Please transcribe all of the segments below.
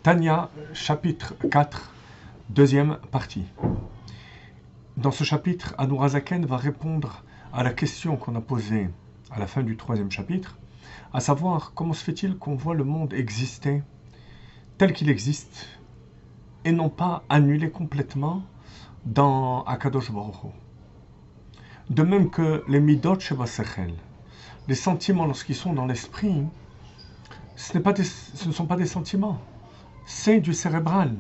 Tanya, chapitre 4, deuxième partie. Dans ce chapitre, Admorazaken va répondre à la question qu'on a posée à la fin du troisième chapitre, à savoir comment se fait-il qu'on voit le monde exister tel qu'il existe et non pas annulé complètement dans Akadosh Baruch Hu. De même que les midot shebasechel, les sentiments lorsqu'ils sont dans l'esprit, ce ne sont pas des sentiments, c'est du cérébral.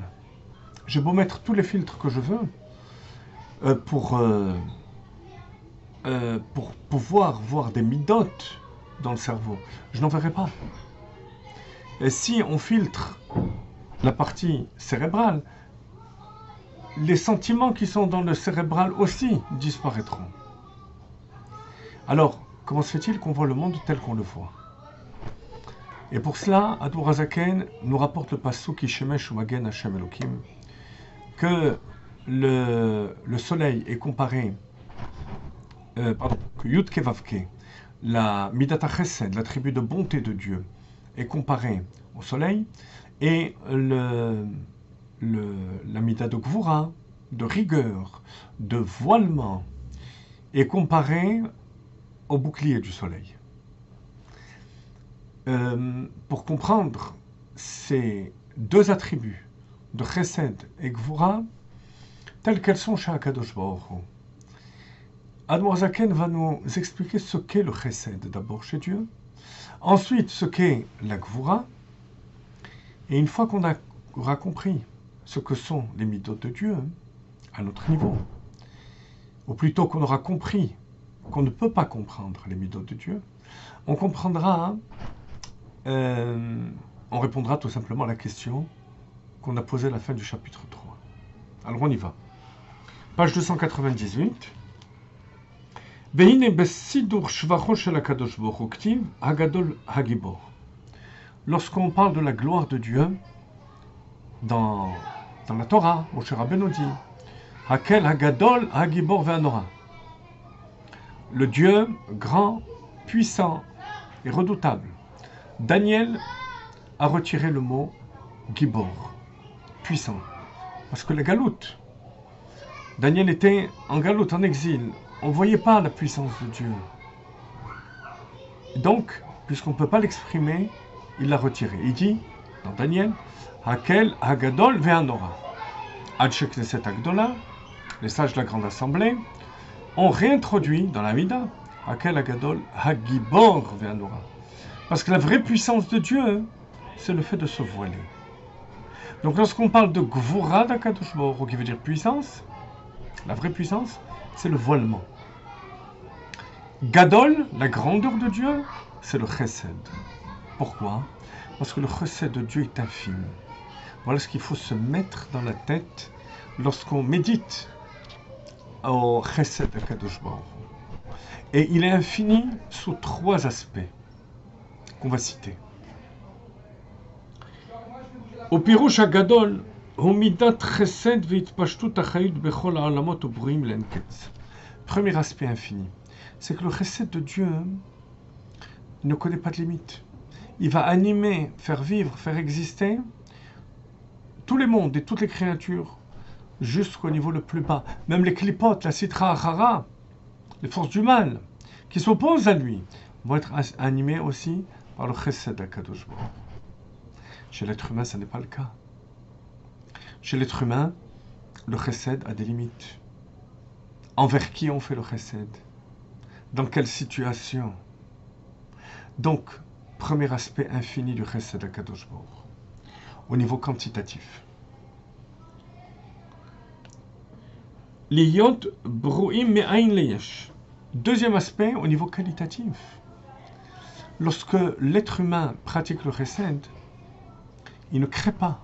J'ai beau mettre tous les filtres que je veux pour pouvoir voir des midot dans le cerveau, je n'en verrai pas. Et si on filtre la partie cérébrale, les sentiments qui sont dans le cérébral aussi disparaîtront. Alors, comment se fait-il qu'on voit le monde tel qu'on le voit? Et pour cela, Admorazaken nous rapporte le passouk Ishemesh Umagen Hashem Elokim, que le soleil est comparé, que Yud Kevavke, la Midata Chesed, l'attribut de bonté de Dieu, est comparé au soleil, et la Mida de Gvura, de rigueur, de voilement, est comparé au bouclier du soleil. Pour comprendre ces deux attributs de Chesed et Gvura, telles qu'elles sont chez Akadosh Baruch Hu, Admorazaken va nous expliquer ce qu'est le Chesed d'abord chez Dieu, ensuite ce qu'est la Gvura, et une fois qu'on aura compris ce que sont les midot de Dieu, à notre niveau, ou plutôt qu'on aura compris qu'on ne peut pas comprendre les midot de Dieu, on comprendra, on répondra tout simplement à la question qu'on a posée à la fin du chapitre 3. Alors on y va. Page 298. Lorsqu'on parle de la gloire de Dieu, dans la Torah, Moshe Rabbeinu dit Hakel Hagadol Hagibor Ve'anora. Le Dieu grand, puissant et redoutable. Daniel a retiré le mot Gibor, puissant, parce que la galoute, Daniel était en galoute, en exil, on ne voyait pas la puissance de Dieu. Donc, puisqu'on ne peut pas l'exprimer, il l'a retiré. Il dit, dans Daniel, Hakel Hagadol Ve'anora. Ad Shekneset Agdola, les sages de la grande assemblée, ont réintroduit dans la Mida, Hakel Hagadol Hagibor Ve'anora. Parce que la vraie puissance de Dieu, c'est le fait de se voiler. Donc lorsqu'on parle de Gvura d'Akadosh Baruch Hu, qui veut dire puissance, la vraie puissance, c'est le voilement. Gadol, la grandeur de Dieu, c'est le Chesed. Pourquoi? Parce que le Chesed de Dieu est infini. Voilà ce qu'il faut se mettre dans la tête lorsqu'on médite au Chesed d'Akadosh Baruch Hu. Et il est infini sous trois aspects qu'on va citer. Au Pirush Hagadol, Humidat Chesed Veitpashtut Achayut Bechol Ha'olamot Ubrim Lenketz. Premier aspect infini, c'est que le Chesed de Dieu ne connaît pas de limite. Il va animer, faire vivre, faire exister tous les mondes et toutes les créatures jusqu'au niveau le plus bas. Même les klipotes, la sitra achara, les forces du mal qui s'opposent à lui, vont être animées aussi par le Chesed d'Akadosh Baruch Hu. Chez l'être humain, ce n'est pas le cas. Chez l'être humain, le Chesed a des limites. Envers qui on fait le Chesed? Dans quelle situation? Donc, premier aspect infini du Chesed d'Akadosh Baruch Hu, au niveau quantitatif. Liyot brouim me'ain leyesh. Deuxième aspect, au niveau qualitatif. Lorsque l'être humain pratique le Chesed, il ne crée pas.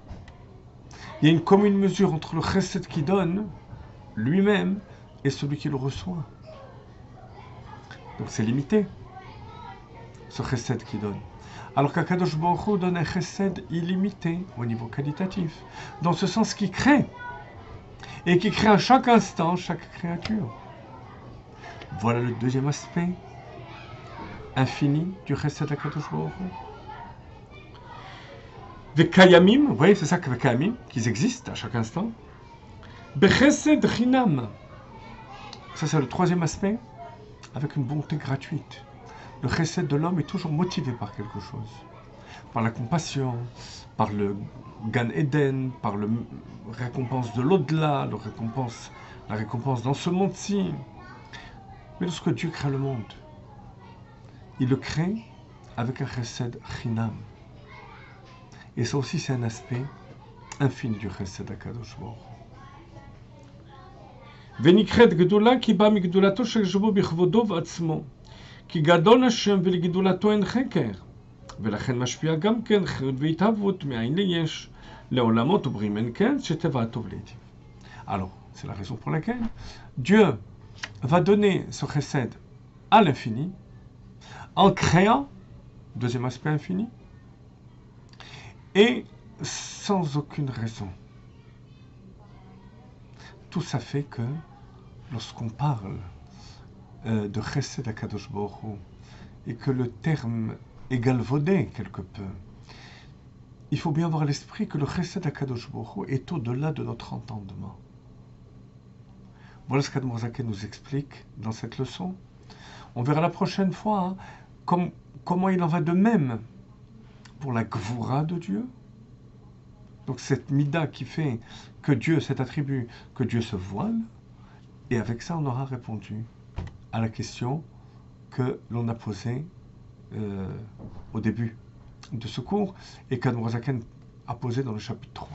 Il y a une commune mesure entre le Chesed qui donne lui-même et celui qui le reçoit. Donc c'est limité, ce Chesed qui donne. Alors qu'Akadosh Baruch Hu donne un Chesed illimité au niveau qualitatif, dans ce sens qu'il crée, et qui crée à chaque instant chaque créature. Voilà le deuxième aspect infini du Chesed d'Akadosh Baruch Hu. Vekayamim, vous voyez, c'est ça que Vekayamim, qu'ils existent à chaque instant. Bechesed Chinam. Ça, c'est le troisième aspect, avec une bonté gratuite. Le chesed de l'homme est toujours motivé par quelque chose. Par la compassion, par le Gan Eden, par la récompense de l'au-delà, la récompense dans ce monde-ci. Mais lorsque Dieu crée le monde, il le crée avec un chesed chinam. Et ça aussi, c'est un aspect infini du chesed HaKadosh Baruch Hu. ונקראת גדולה כי בא מגדולתו של שבו בכבודו ועצמו. כי גדול השם ולגדולתו אין חקר. ולכן משפיע גם כן חיות והתהוות מאין ליש, לעולמות ובריאים אין קץ, שטבע הטוב להיטיב. Alors, c'est la raison pour laquelle Dieu va donner ce chesed à l'infini, en créant, deuxième aspect infini, et sans aucune raison. Tout ça fait que, lorsqu'on parle de chesed HaKadosh Baruch Hu, et que le terme est galvaudé quelque peu, il faut bien avoir à l'esprit que le chesed HaKadosh Baruch Hu est au-delà de notre entendement. Voilà ce qu'Admor Zaken nous explique dans cette leçon. On verra la prochaine fois comment il en va de même pour la gvoura de Dieu. Donc cette mida qui fait que Dieu, cet attribut, que Dieu se voile. Et avec ça, on aura répondu à la question que l'on a posée au début de ce cours et qu'Admor Zaken a posée dans le chapitre 3.